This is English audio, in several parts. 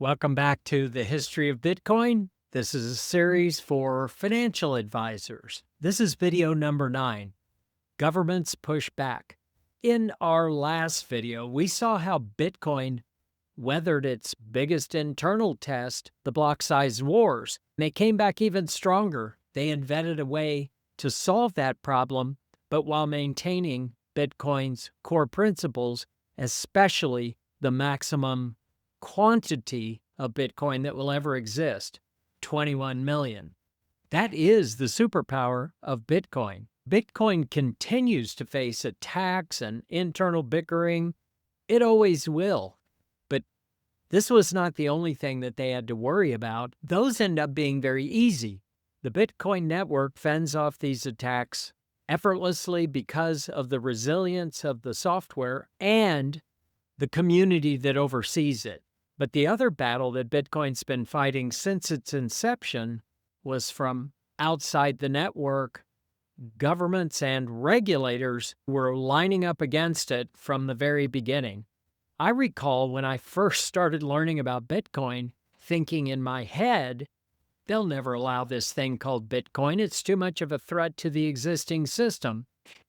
Welcome back to the History of Bitcoin. This is a series for financial advisors. This is video number 9, Governments Push Back. In our last video, we saw how Bitcoin weathered its biggest internal test, the block size wars. They came back even stronger. They invented a way to solve that problem, but while maintaining Bitcoin's core principles, especially the maximum quantity of Bitcoin that will ever exist, 21 million. That is the superpower of Bitcoin. Bitcoin continues to face attacks and internal bickering. It always will. But this was not the only thing that they had to worry about. Those end up being very easy. The Bitcoin network fends off these attacks effortlessly because of the resilience of the software and the community that oversees it. But the other battle that Bitcoin's been fighting since its inception was from outside the network. Governments and regulators were lining up against it from the very beginning. I recall when I first started learning about Bitcoin, thinking in my head, they'll never allow this thing called Bitcoin. It's too much of a threat to the existing system.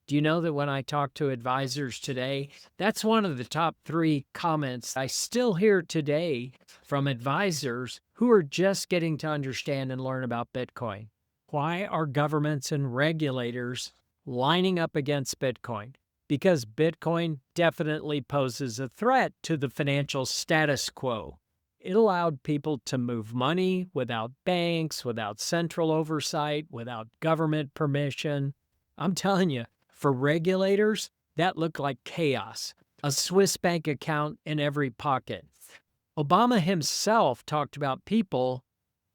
Do you know that when I talk to advisors today, that's one of the top 3 comments I still hear today from advisors who are just getting to understand and learn about Bitcoin. Why are governments and regulators lining up against Bitcoin? Because Bitcoin definitely poses a threat to the financial status quo. It allowed people to move money without banks, without central oversight, without government permission. I'm telling you, for regulators, that looked like chaos, a Swiss bank account in every pocket. Obama himself talked about people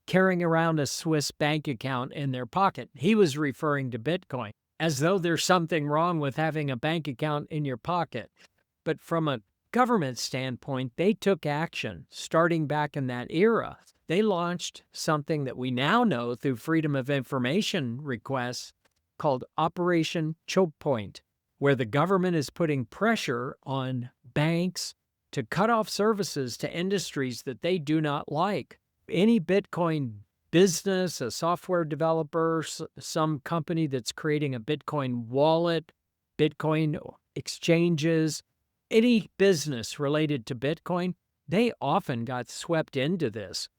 carrying around a Swiss bank account in their pocket. He was referring to Bitcoin, as though there's something wrong with having a bank account in your pocket. But from a government standpoint, they took action starting back in that era. They launched something that we now know through Freedom of Information requests called Operation Choke Point, where the government is putting pressure on banks to cut off services to industries that they do not like. Any Bitcoin business, a software developer, some company that's creating a Bitcoin wallet, Bitcoin exchanges, any business related to Bitcoin, they often got swept into this.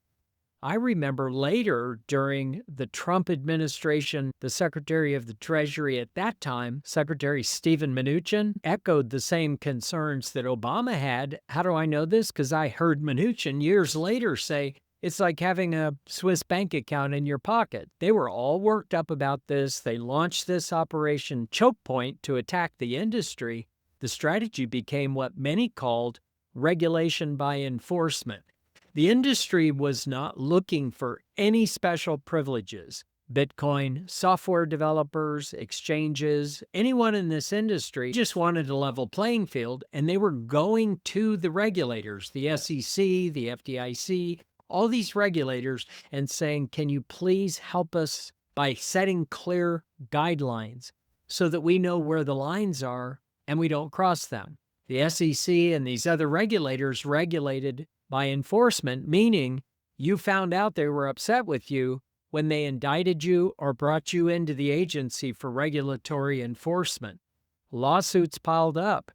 I remember later during the Trump administration, the Secretary of the Treasury at that time, Secretary Steven Mnuchin, echoed the same concerns that Obama had. How do I know this? Because I heard Mnuchin years later say, it's like having a Swiss bank account in your pocket. They were all worked up about this. They launched this Operation Choke Point to attack the industry. The strategy became what many called regulation by enforcement. The industry was not looking for any special privileges. Bitcoin software developers, exchanges, anyone in this industry just wanted a level playing field, and they were going to the regulators, the SEC, the FDIC, all these regulators, and saying, can you please help us by setting clear guidelines so that we know where the lines are and we don't cross them? The SEC and these other regulators regulated by enforcement, meaning you found out they were upset with you when they indicted you or brought you into the agency for regulatory enforcement. Lawsuits piled up.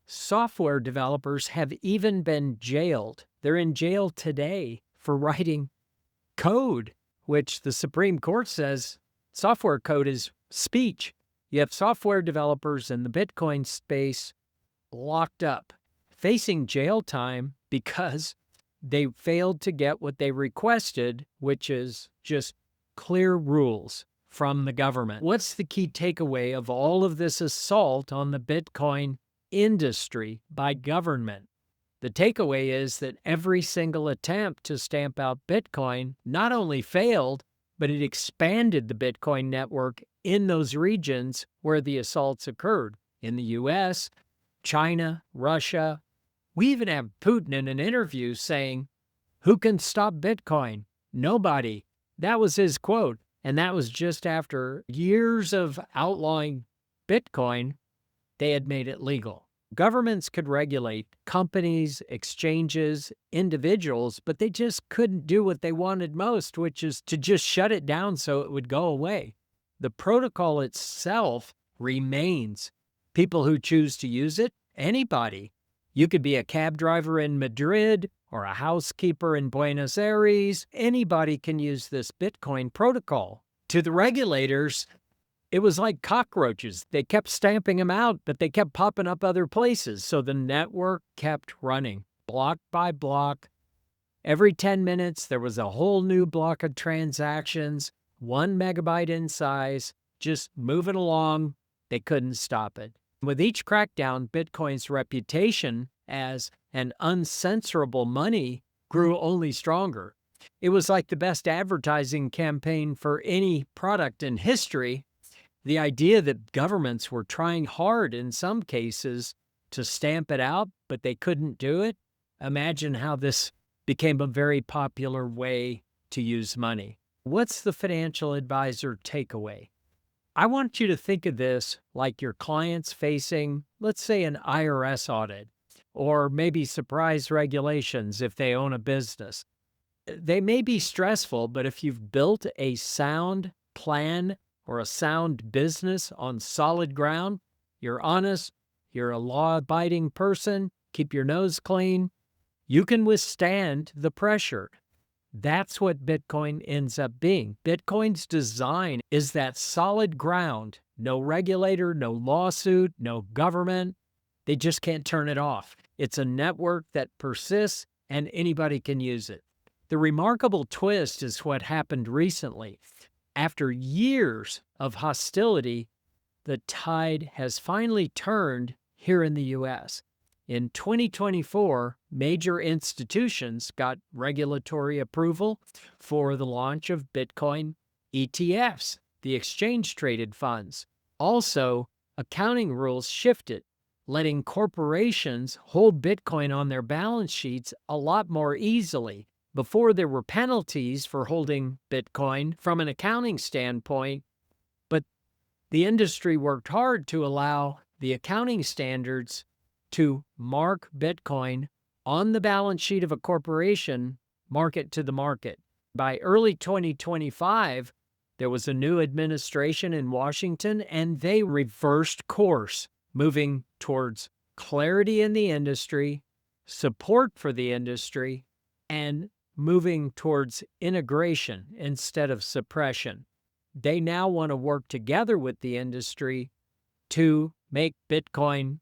Software developers have even been jailed. They're in jail today for writing code, which the Supreme Court says software code is speech. You have software developers in the Bitcoin space locked up, facing jail time because they failed to get what they requested, which is just clear rules from the government. What's the key takeaway of all of this assault on the Bitcoin industry by government? The takeaway is that every single attempt to stamp out Bitcoin not only failed, but it expanded the Bitcoin network in those regions where the assaults occurred. In the US, China, Russia. We even have Putin in an interview saying, who can stop Bitcoin? Nobody. That was his quote. And that was just after years of outlawing Bitcoin, they had made it legal. Governments could regulate companies, exchanges, individuals, but they just couldn't do what they wanted most, which is to just shut it down so it would go away. The protocol itself remains. People who choose to use it, anybody. You could be a cab driver in Madrid or a housekeeper in Buenos Aires. Anybody can use this Bitcoin protocol. To the regulators, it was like cockroaches. They kept stamping them out, but they kept popping up other places. So the network kept running, block by block. Every 10 minutes, there was a whole new block of transactions, 1 megabyte in size, just moving along. They couldn't stop it. With each crackdown, Bitcoin's reputation as an uncensorable money grew only stronger. It was like the best advertising campaign for any product in history. The idea that governments were trying hard in some cases to stamp it out, but they couldn't do it. Imagine how this became a very popular way to use money. What's the financial advisor takeaway? I want you to think of this like your clients facing, let's say, an IRS audit, or maybe surprise regulations if they own a business. They may be stressful, but if you've built a sound plan or a sound business on solid ground, you're honest, you're a law-abiding person, keep your nose clean, you can withstand the pressure. That's what Bitcoin ends up being. Bitcoin's design is that solid ground. No regulator, no lawsuit, no government. They just can't turn it off. It's a network that persists and anybody can use it. The remarkable twist is what happened recently. After years of hostility, the tide has finally turned here in the U.S. In 2024, major institutions got regulatory approval for the launch of Bitcoin ETFs, the exchange-traded funds. Also, accounting rules shifted, letting corporations hold Bitcoin on their balance sheets a lot more easily. Before, there were penalties for holding Bitcoin from an accounting standpoint, but the industry worked hard to allow the accounting standards to mark Bitcoin on the balance sheet of a corporation, mark it to the market. By early 2025, there was a new administration in Washington, and they reversed course, moving towards clarity in the industry, support for the industry, and moving towards integration instead of suppression. They now want to work together with the industry to make Bitcoin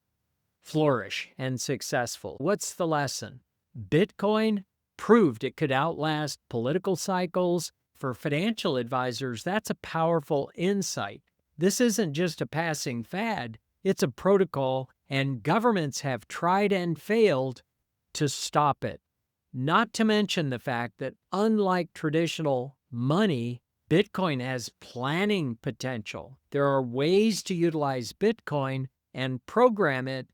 flourish and successful. What's the lesson? Bitcoin proved it could outlast political cycles. For financial advisors, that's a powerful insight. This isn't just a passing fad, it's a protocol, and governments have tried and failed to stop it. Not to mention the fact that, unlike traditional money, Bitcoin has planning potential. There are ways to utilize Bitcoin and program it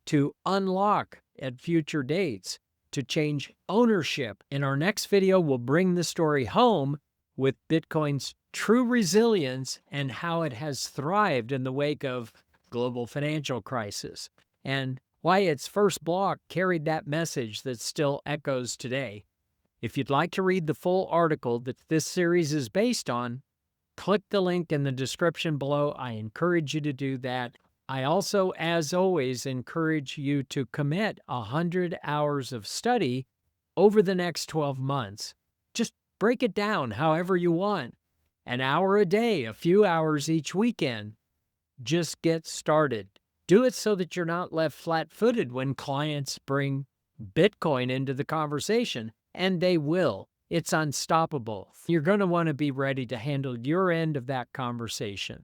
to unlock at future dates, to change ownership. In our next video, we'll bring the story home with Bitcoin's true resilience and how it has thrived in the wake of global financial crisis, and why its first block carried that message that still echoes today. If you'd like to read the full article that this series is based on, click the link in the description below. I encourage you to do that. I also, as always, encourage you to commit 100 hours of study over the next 12 months. Just break it down however you want. An hour a day, a few hours each weekend. Just get started. Do it so that you're not left flat-footed when clients bring Bitcoin into the conversation, and they will. It's unstoppable. You're going to want to be ready to handle your end of that conversation.